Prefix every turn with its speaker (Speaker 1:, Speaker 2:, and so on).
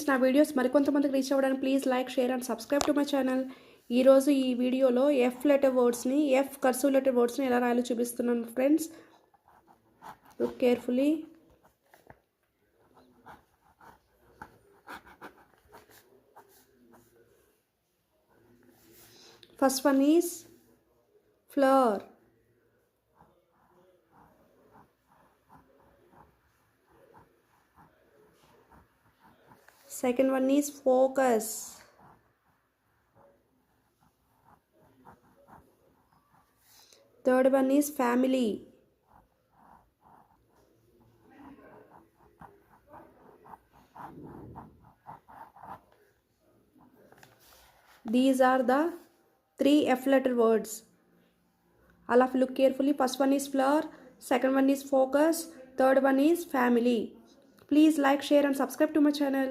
Speaker 1: నా వీడియోస్ మరికొంతమందికి రీచ్ అవ్వడానికి please like, share and subscribe to my channel. ఈరోజు ఈ వీడియోలో ఎఫ్ లెటర్ వర్డ్స్ని, ఎఫ్ కర్సివ్ లెటర్ వర్డ్స్ని ఎలా రాయాలో చూపిస్తున్నాను friends. Look carefully. First one is flower. Second one is focus. Third one is family. These are the 3 F letter words. All of you look carefully. First one is flower, second one is focus, third one is family. Please like, share and subscribe to my channel.